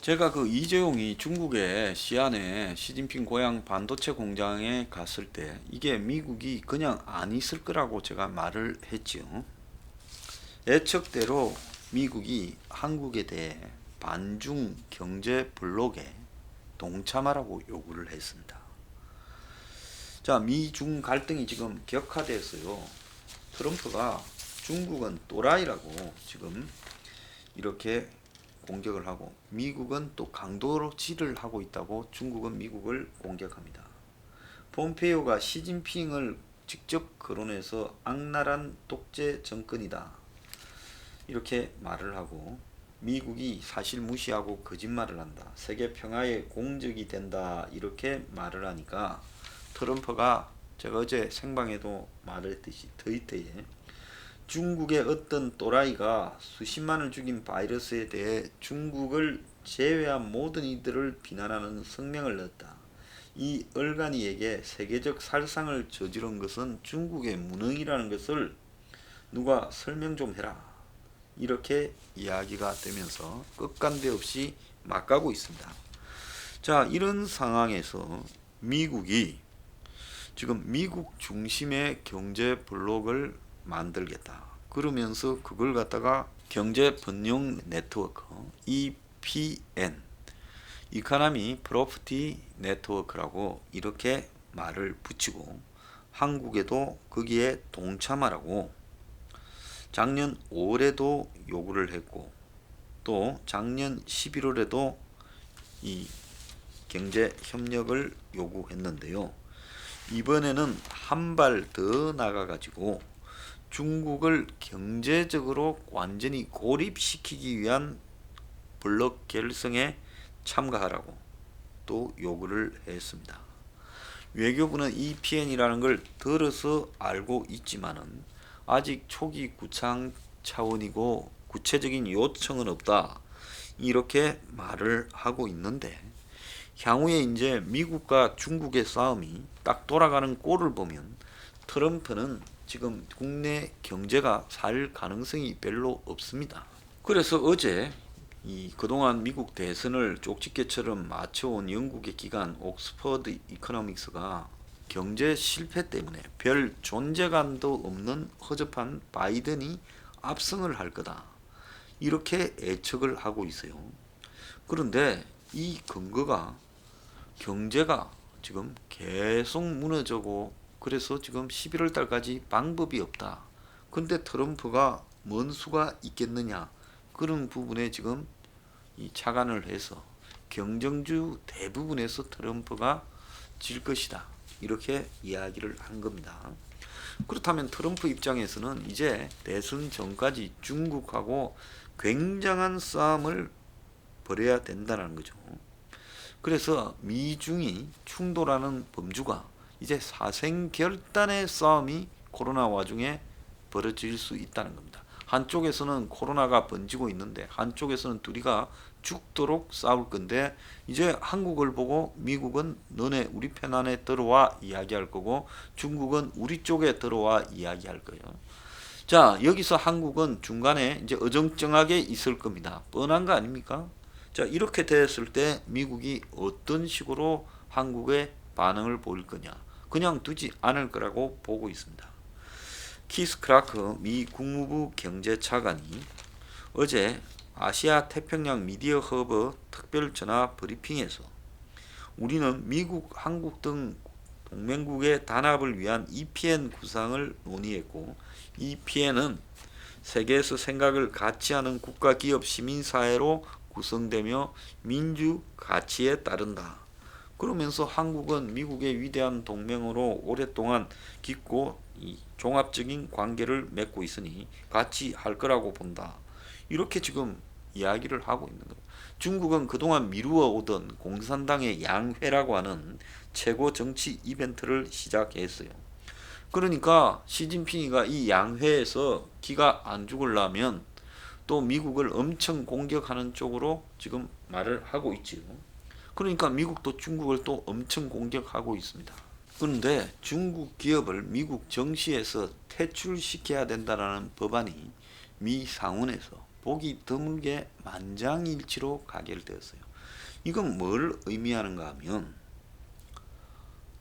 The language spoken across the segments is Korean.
제가 그 이재용이 중국의 시안에 시진핑 고향 반도체 공장에 갔을 때 이게 미국이 그냥 안 있을 거라고 제가 말을 했지요. 예측대로 미국이 한국에 대해 반중 경제 블록에 동참하라고 요구를 했습니다. 자, 미중 갈등이 지금 격화됐어요. 트럼프가 중국은 또라이라고 지금 이렇게 공격을 하고, 미국은 또 강도질을 하고 있다고 중국은 미국을 공격합니다. 폼페이오가 시진핑을 직접 거론해서 악랄한 독재 정권이다 이렇게 말을 하고, 미국이 사실 무시하고 거짓말을 한다, 세계 평화의 공적이 된다 이렇게 말을 하니까 트럼프가, 제가 어제 생방에도 말했듯이 트위터에 중국의 어떤 또라이가 수십만을 죽인 바이러스에 대해 중국을 제외한 모든 이들을 비난하는 성명을 냈다. 이 얼간이에게 세계적 살상을 저지른 것은 중국의 무능이라는 것을 누가 설명 좀 해라 이렇게 이야기가 되면서 끝간데 없이 막가고 있습니다. 자, 이런 상황에서 미국이 지금 미국 중심의 경제 블록을 만들겠다 그러면서 그걸 갖다가 경제 번영 네트워크 EPN 이카노미 프로퍼티 네트워크라고 이렇게 말을 붙이고, 한국에도 거기에 동참하라고 작년 5월에도 요구를 했고, 또 작년 11월에도 이 경제 협력을 요구했는데요. 이번에는 한 발 더 나가가지고 중국을 경제적으로 완전히 고립시키기 위한 블록 결성에 참가하라고 또 요구를 했습니다. 외교부는 EPN이라는 걸 들어서 알고 있지만은 아직 초기 구상 차원이고 구체적인 요청은 없다 이렇게 말을 하고 있는데, 향후에 이제 미국과 중국의 싸움이 딱 돌아가는 꼴을 보면 트럼프는 지금 국내 경제가 살 가능성이 별로 없습니다. 그래서 어제 그동안 미국 대선을 쪽집게처럼 맞춰온 영국의 기관 옥스퍼드 이코노믹스가 경제 실패 때문에 별 존재감도 없는 허접한 바이든이 압승을 할 거다 이렇게 예측을 하고 있어요. 그런데 이 근거가 경제가 지금 계속 무너지고, 그래서 지금 11월 달까지 방법이 없다. 근데 트럼프가 뭔 수가 있겠느냐, 그런 부분에 지금 이 착안을 해서 경쟁주 대부분에서 트럼프가 질 것이다 이렇게 이야기를 한 겁니다. 그렇다면 트럼프 입장에서는 이제 대선 전까지 중국하고 굉장한 싸움을 벌여야 된다는 거죠. 그래서 미중이 충돌하는 범주가 이제 사생결단의 싸움이 코로나 와중에 벌어질 수 있다는 겁니다. 한쪽에서는 코로나가 번지고 있는데 한쪽에서는 둘이가 죽도록 싸울 건데, 이제 한국을 보고 미국은 너네 우리 편 안에 들어와 이야기할 거고 중국은 우리 쪽에 들어와 이야기할 거예요. 자, 여기서 한국은 중간에 이제 어정쩡하게 있을 겁니다. 뻔한 거 아닙니까? 자, 이렇게 됐을 때 미국이 어떤 식으로 한국의 반응을 보일 거냐, 그냥 두지 않을 거라고 보고 있습니다. 키스 크라크 미 국무부 경제차관이 어제 아시아 태평양 미디어 허브 특별 전화 브리핑에서 우리는 미국, 한국 등 동맹국의 단합을 위한 EPN 구상을 논의했고, EPN은 세계에서 생각을 같이 하는 국가, 기업, 시민사회로 구성되며 민주 가치에 따른다. 그러면서 한국은 미국의 위대한 동맹으로 오랫동안 깊고 종합적인 관계를 맺고 있으니 같이 할 거라고 본다. 이렇게 지금 이야기를 하고 있는 거예요. 중국은 그동안 미루어 오던 공산당의 양회라고 하는 최고 정치 이벤트를 시작했어요. 그러니까 시진핑이가 이 양회에서 기가 안 죽으려면 또 미국을 엄청 공격하는 쪽으로 지금 말을 하고 있지요. 그러니까 미국도 중국을 또 엄청 공격하고 있습니다. 그런데 중국 기업을 미국 정시에서 퇴출시켜야 된다는 법안이 미 상원에서 보기 드물게 만장일치로 가결되었어요. 이건 뭘 의미하는가 하면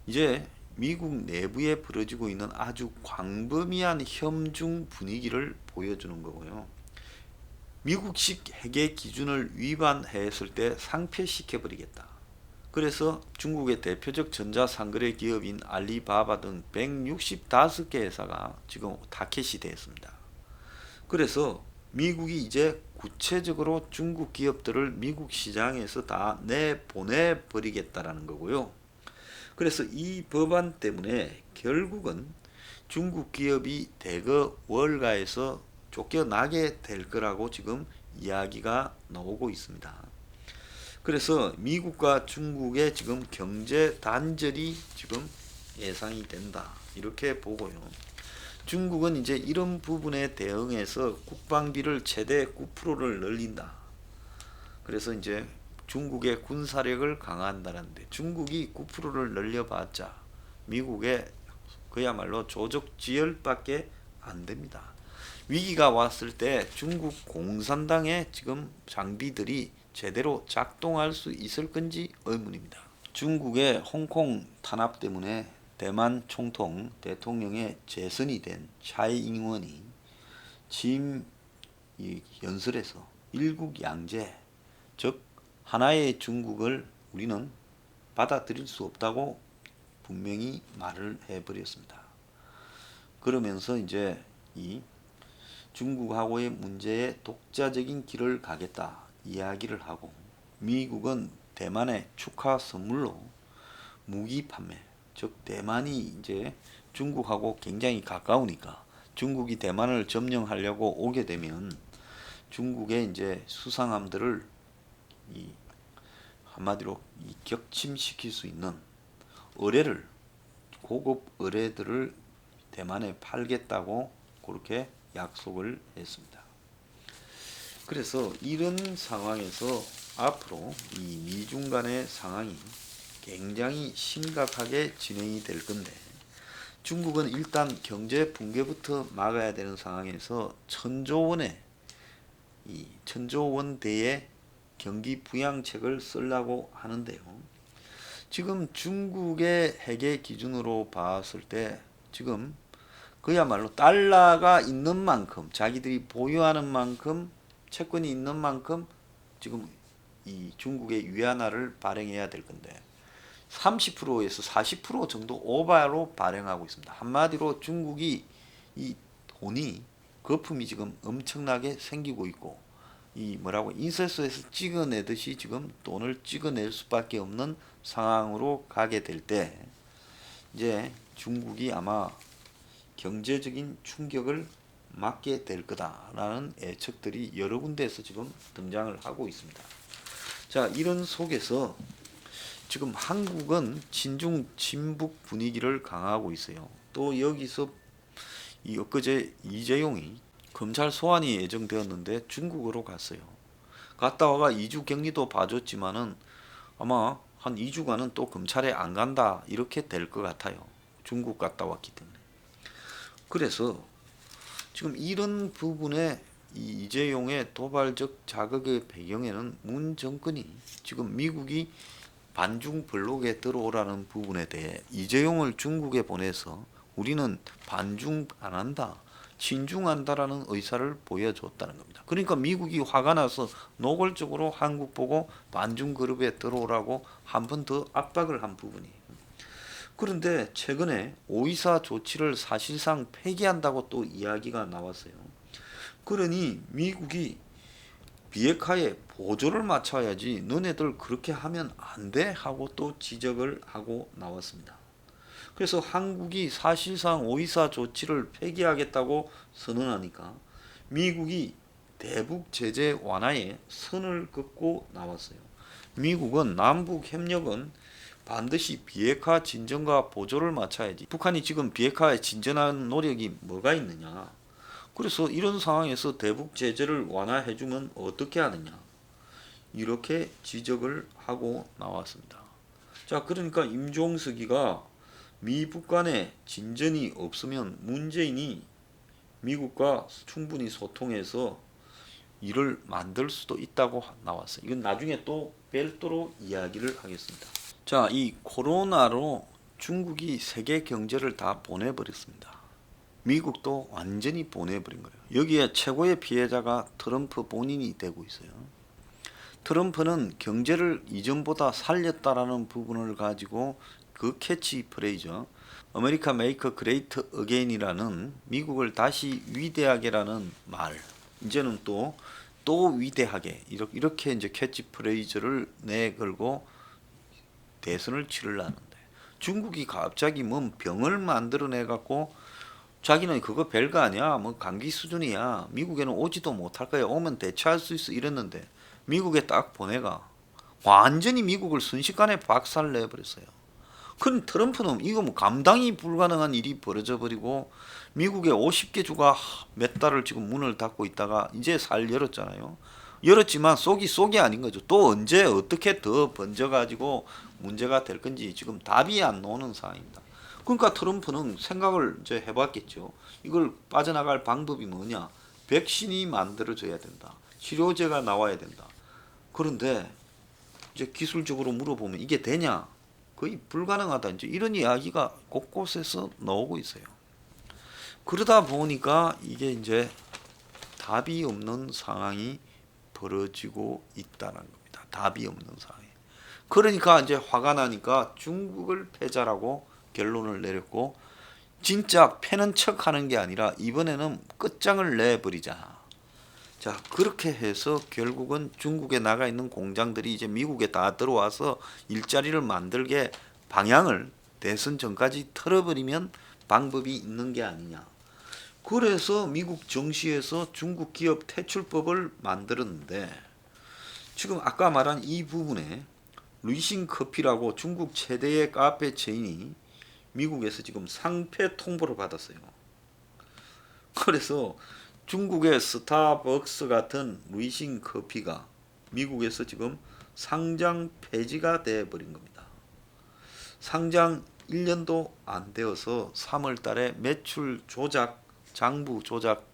이제 미국 내부에 벌어지고 있는 아주 광범위한 협중 분위기를 보여주는 거고요. 미국식 핵의 기준을 위반했을 때 상폐시켜 버리겠다. 그래서 중국의 대표적 전자상거래 기업인 알리바바 등 165개 회사가 지금 타켓이 되었습니다. 그래서 미국이 이제 구체적으로 중국 기업들을 미국 시장에서 다 내보내 버리겠다라는 거고요. 그래서 이 법안 때문에 결국은 중국 기업이 대거 월가에서 쫓겨나게 될 거라고 지금 이야기가 나오고 있습니다. 그래서 미국과 중국의 지금 경제 단절이 지금 예상이 된다. 이렇게 보고요. 중국은 이제 이런 부분에 대응해서 국방비를 최대 9%를 늘린다. 그래서 이제 중국의 군사력을 강화한다는데 중국이 9%를 늘려봤자 미국의 그야말로 조족지혈밖에 안 됩니다. 위기가 왔을 때 중국 공산당의 지금 장비들이 제대로 작동할 수 있을 건지 의문입니다. 중국의 홍콩 탄압 때문에 대만 총통 대통령의 재선이 된 차이잉원이 취임 연설에서 일국양제, 즉 하나의 중국을 우리는 받아들일 수 없다고 분명히 말을 해버렸습니다. 그러면서 이제 이 중국하고의 문제에 독자적인 길을 가겠다 이야기를 하고, 미국은 대만의 축하 선물로 무기 판매, 즉 대만이 이제 중국하고 굉장히 가까우니까 중국이 대만을 점령하려고 오게 되면 중국의 이제 수상함들을 한마디로 격침시킬 수 있는 의뢰를, 고급 의뢰들을 대만에 팔겠다고 그렇게 약속을 했습니다. 그래서 이런 상황에서 앞으로 이 미중 간의 상황이 굉장히 심각하게 진행이 될 건데, 중국은 일단 경제 붕괴부터 막아야 되는 상황에서 천조 원대의 경기 부양책을 쓰려고 하는데요. 지금 중국의 핵의 기준으로 봤을 때 지금 그야말로 달러가 있는 만큼, 자기들이 보유하는 만큼, 채권이 있는 만큼 지금 이 중국의 위안화를 발행해야 될 건데 30%에서 40% 정도 오바로 발행하고 있습니다. 한마디로 중국이 이 돈이, 거품이 지금 엄청나게 생기고 있고, 이 뭐라고 인쇄소에서 찍어내듯이 지금 돈을 찍어낼 수밖에 없는 상황으로 가게 될 때 이제 중국이 아마 경제적인 충격을 맞게 될 거다라는 예측들이 여러 군데에서 지금 등장을 하고 있습니다. 자, 이런 속에서 지금 한국은 친중 친북 분위기를 강화하고 있어요. 또 여기서 엊그제 이재용이 검찰 소환이 예정되었는데 중국으로 갔어요. 갔다 와가 2주 격리도 봐줬지만은 아마 한 2주간은 또 검찰에 안 간다 이렇게 될 것 같아요. 중국 갔다 왔기 때문에. 그래서 지금 이런 부분에 이 이재용의 도발적 자극의 배경에는 문 정권이 지금 미국이 반중 블록에 들어오라는 부분에 대해 이재용을 중국에 보내서 우리는 반중 안 한다, 친중한다라는 의사를 보여줬다는 겁니다. 그러니까 미국이 화가 나서 노골적으로 한국 보고 반중 그룹에 들어오라고 한 번 더 압박을 한 부분이에요. 그런데 최근에 5.24 조치를 사실상 폐기한다고 또 이야기가 나왔어요. 그러니 미국이 비핵화에 보조를 맞춰야지 너네들 그렇게 하면 안 돼 하고 또 지적을 하고 나왔습니다. 그래서 한국이 사실상 5.24 조치를 폐기하겠다고 선언하니까 미국이 대북 제재 완화에 선을 긋고 나왔어요. 미국은 남북 협력은 반드시 비핵화 진전과 보조를 맞춰야지, 북한이 지금 비핵화에 진전하는 노력이 뭐가 있느냐, 그래서 이런 상황에서 대북 제재를 완화해주면 어떻게 하느냐, 이렇게 지적을 하고 나왔습니다. 자, 그러니까 임종석이가 미북 간의 진전이 없으면 문재인이 미국과 충분히 소통해서 일을 만들 수도 있다고 나왔어요. 이건 나중에 또 별도로 이야기를 하겠습니다. 자, 이 코로나로 중국이 세계 경제를 다 보내버렸습니다. 미국도 완전히 보내버린 거예요. 여기에 최고의 피해자가 트럼프 본인이 되고 있어요. 트럼프는 경제를 이전보다 살렸다라는 부분을 가지고 그 캐치프레이즈 아메리카 메이커 그레이트 어게인이라는 미국을 다시 위대하게라는 말, 이제는 또 위대하게 이렇게 이제 캐치프레이즈를 내걸고 대선을 치르려는데, 중국이 갑자기 뭔 병을 만들어내 갖고 자기는 그거 별거 아니야, 뭐 감기 수준이야, 미국에는 오지도 못할 거야, 오면 대처할 수 있어 이랬는데 미국에 딱 보내가 완전히 미국을 순식간에 박살 내버렸어요. 그럼 트럼프는 이거 뭐 감당이 불가능한 일이 벌어져 버리고 미국의 50개 주가 몇 달을 지금 문을 닫고 있다가 이제 살 열었잖아요. 열었지만 속이 아닌 거죠. 또 언제 어떻게 더 번져 가지고 문제가 될 건지 지금 답이 안 나오는 상황입니다. 그러니까 트럼프는 생각을 이제 해봤겠죠. 이걸 빠져나갈 방법이 뭐냐? 백신이 만들어져야 된다. 치료제가 나와야 된다. 그런데 이제 기술적으로 물어보면 이게 되냐? 거의 불가능하다. 이제 이런 이야기가 곳곳에서 나오고 있어요. 그러다 보니까 이게 이제 답이 없는 상황이 벌어지고 있다는 겁니다. 답이 없는 상황이. 그러니까 이제 화가 나니까 중국을 패자라고 결론을 내렸고, 진짜 패는 척 하는 게 아니라 이번에는 끝장을 내버리자. 자, 그렇게 해서 결국은 중국에 나가 있는 공장들이 이제 미국에 다 들어와서 일자리를 만들게 방향을 대선 전까지 틀어버리면 방법이 있는 게 아니냐. 그래서 미국 정시에서 중국 기업 퇴출법을 만들었는데, 지금 아까 말한 이 부분에 루이싱 커피라고 중국 최대의 카페 체인이 미국에서 지금 상패 통보를 받았어요. 그래서 중국의 스타벅스 같은 루이싱 커피가 미국에서 지금 상장 폐지가 되어버린 겁니다. 상장 1년도 안 되어서 3월 달에 매출 조작, 장부 조작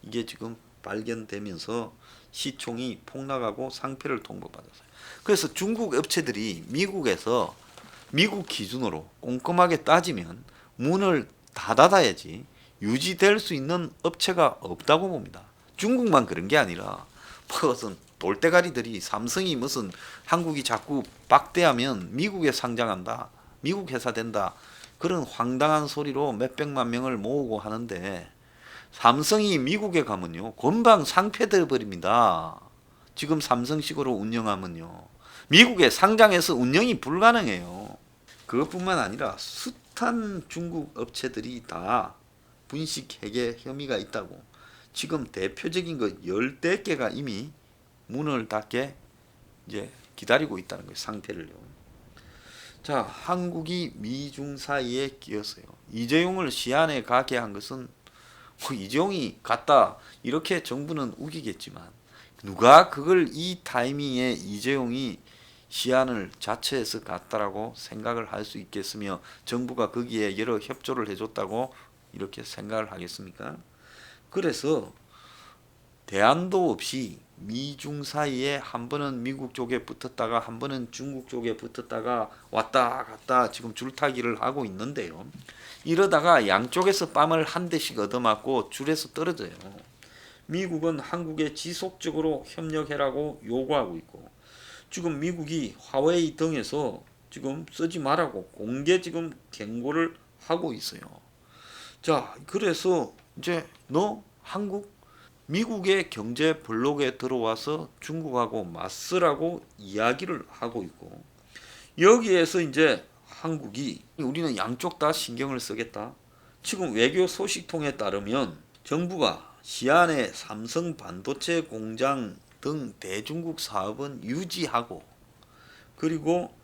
이게 지금 발견되면서 시총이 폭락하고 상패를 통보받았어요. 그래서 중국 업체들이 미국에서 미국 기준으로 꼼꼼하게 따지면 문을 다 닫아야지 유지될 수 있는 업체가 없다고 봅니다. 중국만 그런 게 아니라 무슨 돌대가리들이 삼성이 무슨 한국이 자꾸 박대하면 미국에 상장한다, 미국 회사 된다, 그런 황당한 소리로 몇백만 명을 모으고 하는데, 삼성이 미국에 가면요 금방 상폐돼 버립니다. 지금 삼성식으로 운영하면요 미국에 상장해서 운영이 불가능해요. 그것뿐만 아니라 숱한 중국 업체들이 다 분식 회계 혐의가 있다고, 지금 대표적인 거 10대 개가 이미 문을 닫게 이제 기다리고 있다는 거예요. 상태를요. 자, 한국이 미중 사이에 끼었어요. 이재용을 시안에 가게 한 것은 이재용이 갔다 이렇게 정부는 우기겠지만, 누가 그걸 이 타이밍에 이재용이 시안을 자처해서 갔다라고 생각을 할 수 있겠으며 정부가 거기에 여러 협조를 해줬다고 이렇게 생각을 하겠습니까? 그래서 대안도 없이 미중 사이에 한 번은 미국 쪽에 붙었다가 한 번은 중국 쪽에 붙었다가 왔다 갔다 지금 줄타기를 하고 있는데요. 이러다가 양쪽에서 뺨을 한 대씩 얻어맞고 줄에서 떨어져요. 미국은 한국에 지속적으로 협력해라고 요구하고 있고, 지금 미국이 화웨이 등에서 지금 쓰지 말라고 공개 지금 경고를 하고 있어요. 자, 그래서 이제 너 한국 미국의 경제 블록에 들어와서 중국하고 맞서라고 이야기를 하고 있고, 여기에서 이제 한국이 우리는 양쪽 다 신경을 쓰겠다. 지금 외교 소식통에 따르면 정부가 시안의 삼성 반도체 공장 등 대중국 사업은 유지하고, 그리고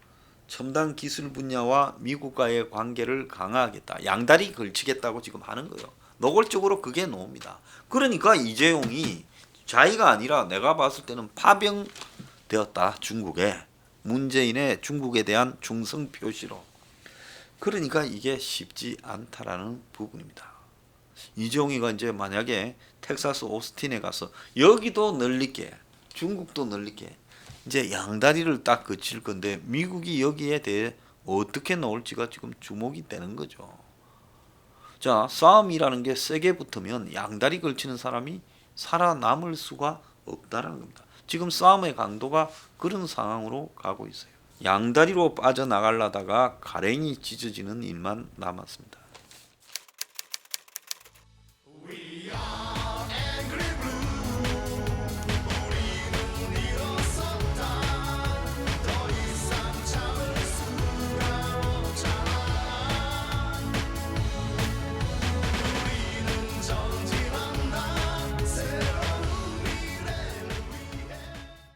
첨단 기술 분야와 미국과의 관계를 강화하겠다, 양다리 걸치겠다고 지금 하는 거예요. 노골적으로 그게 나옵니다. 그러니까 이재용이 자의가 아니라 내가 봤을 때는 파병되었다, 중국에. 문재인의 중국에 대한 충성 표시로. 그러니까 이게 쉽지 않다라는 부분입니다. 이재용이가 이제 만약에 텍사스 오스틴에 가서 여기도 늘리게 중국도 늘리게 이제 양다리를 딱 거칠 건데 미국이 여기에 대해 어떻게 나올지가 지금 주목이 되는 거죠. 자, 싸움이라는 게 세게 붙으면 양다리 걸치는 사람이 살아남을 수가 없다라는 겁니다. 지금 싸움의 강도가 그런 상황으로 가고 있어요. 양다리로 빠져나가려다가 가랭이 찢어지는 일만 남았습니다.